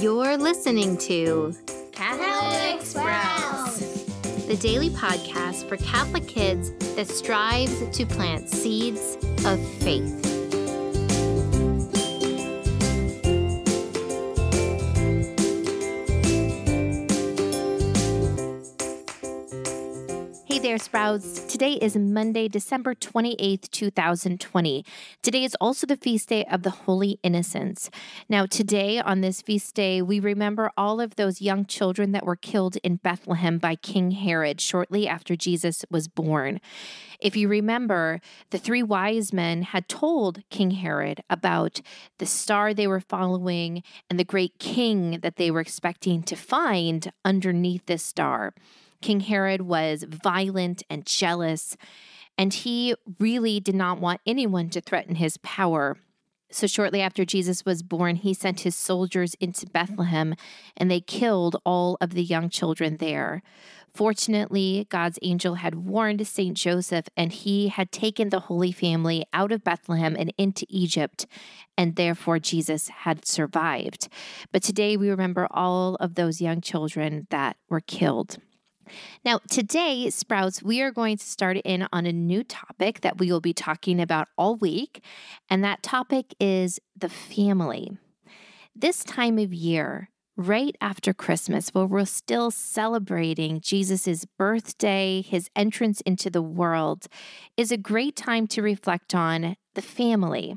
You're listening to Catholic Sprouts, the daily podcast for Catholic kids that strives to plant seeds of faith. Hey there, Sprouts. Today is Monday, December 28th, 2020. Today is also the feast day of the Holy Innocents. Now, today on this feast day, we remember all of those young children that were killed in Bethlehem by King Herod shortly after Jesus was born. If you remember, the three wise men had told King Herod about the star they were following and the great king that they were expecting to find underneath this star. King Herod was violent and jealous, and he really did not want anyone to threaten his power. So shortly after Jesus was born, he sent his soldiers into Bethlehem, and they killed all of the young children there. Fortunately, God's angel had warned Saint Joseph, and he had taken the Holy Family out of Bethlehem and into Egypt, and therefore Jesus had survived. But today we remember all of those young children that were killed. Now, today, Sprouts, we are going to start in on a new topic that we will be talking about all week, and that topic is the family. This time of year, right after Christmas, where we're still celebrating Jesus' birthday, his entrance into the world, is a great time to reflect on the family.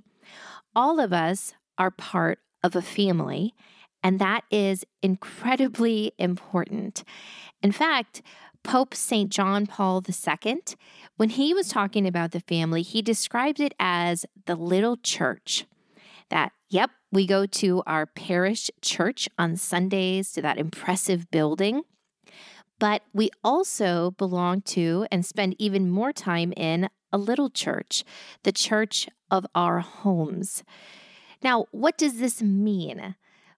All of us are part of a family, and that is incredibly important. In fact, Pope St. John Paul II, when he was talking about the family, he described it as the little church. That, we go to our parish church on Sundays, to that impressive building, but we also belong to and spend even more time in a little church, the church of our homes. Now, what does this mean?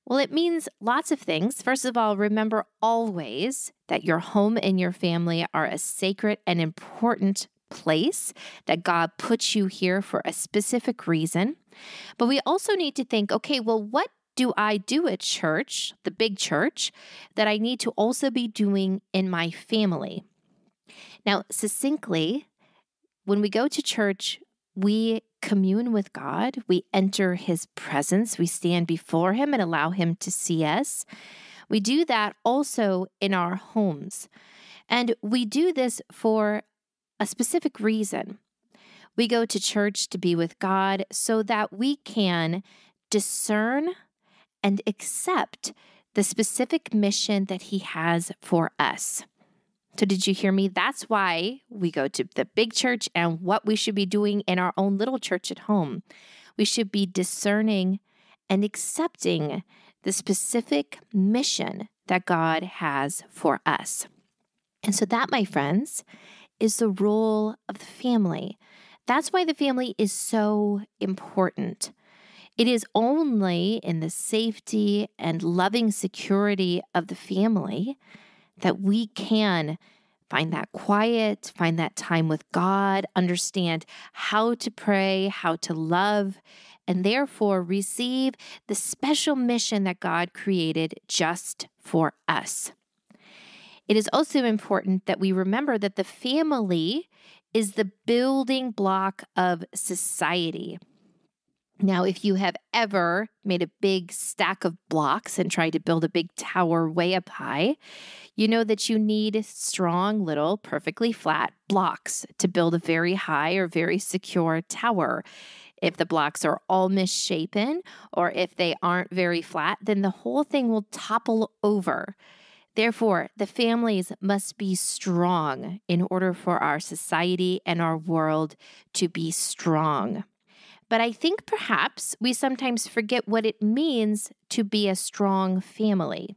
Well, it means lots of things. First of all, remember always that your home and your family are a sacred and important place, that God puts you here for a specific reason. But we also need to think, okay, well, what do I do at church, the big church, that I need to also be doing in my family? Now, succinctly, when we go to church, we commune with God, we enter his presence, we stand before him and allow him to see us. We do that also in our homes. And we do this for a specific reason. We go to church to be with God so that we can discern and accept the specific mission that he has for us. So did you hear me? That's why we go to the big church and what we should be doing in our own little church at home. We should be discerning and accepting the specific mission that God has for us. And so that, my friends, is the role of the family. That's why the family is so important. It is only in the safety and loving security of the family that we can find that quiet, find that time with God, understand how to pray, how to love, and therefore receive the special mission that God created just for us. It is also important that we remember that the family is the building block of society. Now, if you have ever made a big stack of blocks and tried to build a big tower way up high, you know that you need strong, little, perfectly flat blocks to build a very high or very secure tower. If the blocks are all misshapen or if they aren't very flat, then the whole thing will topple over. Therefore, the families must be strong in order for our society and our world to be strong. But I think perhaps we sometimes forget what it means to be a strong family.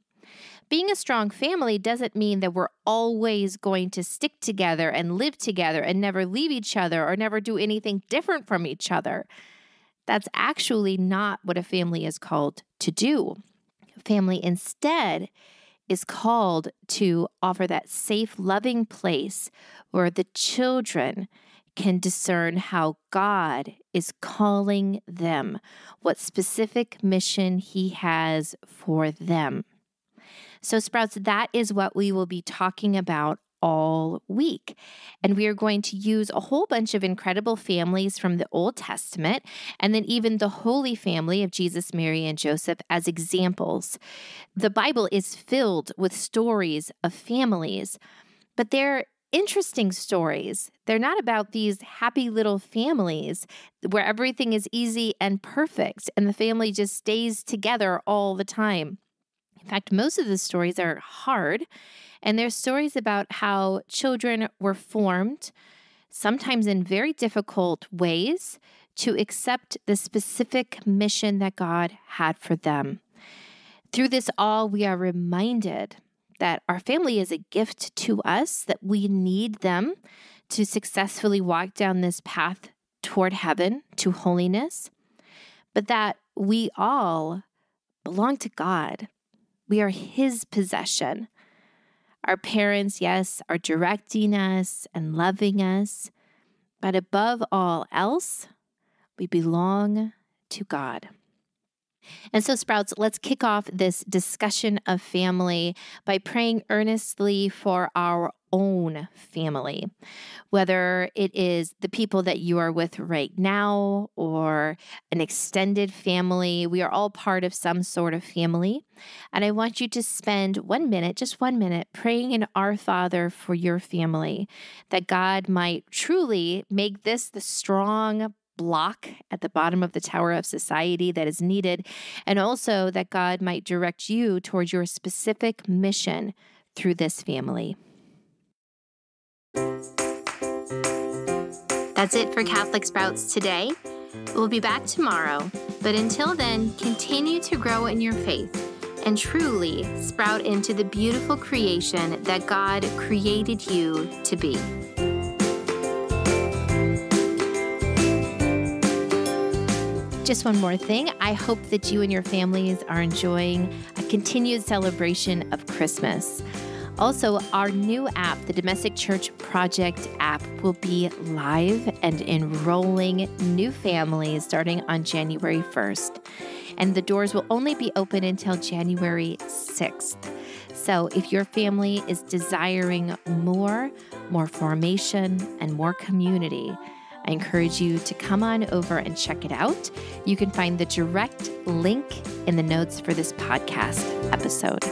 Being a strong family doesn't mean that we're always going to stick together and live together and never leave each other or never do anything different from each other. That's actually not what a family is called to do. A family instead is called to offer that safe, loving place where the children can discern how God is calling them, what specific mission He has for them. So, Sprouts, that is what we will be talking about all week. And we are going to use a whole bunch of incredible families from the Old Testament, and then even the Holy Family of Jesus, Mary, and Joseph as examples. The Bible is filled with stories of families, but they're interesting stories. They're not about these happy little families where everything is easy and perfect and the family just stays together all the time. In fact, most of the stories are hard, and they're stories about how children were formed, sometimes in very difficult ways, to accept the specific mission that God had for them. Through this all, we are reminded that our family is a gift to us, that we need them to successfully walk down this path toward heaven, to holiness, but that we all belong to God. We are His possession. Our parents, yes, are directing us and loving us, but above all else, we belong to God. And so, Sprouts, let's kick off this discussion of family by praying earnestly for our own family, whether it is the people that you are with right now or an extended family. We are all part of some sort of family. And I want you to spend 1 minute, just 1 minute, praying in Our Father for your family, that God might truly make this the strong block at the bottom of the tower of society that is needed, and also that God might direct you towards your specific mission through this family. That's it for Catholic Sprouts today. We'll be back tomorrow, but until then, continue to grow in your faith and truly sprout into the beautiful creation that God created you to be. Just one more thing. I hope that you and your families are enjoying a continued celebration of Christmas. Also, our new app, the Domestic Church Project app, will be live and enrolling new families starting on January 1st. And the doors will only be open until January 6th. So if your family is desiring more formation, and more community, I encourage you to come on over and check it out. You can find the direct link in the notes for this podcast episode.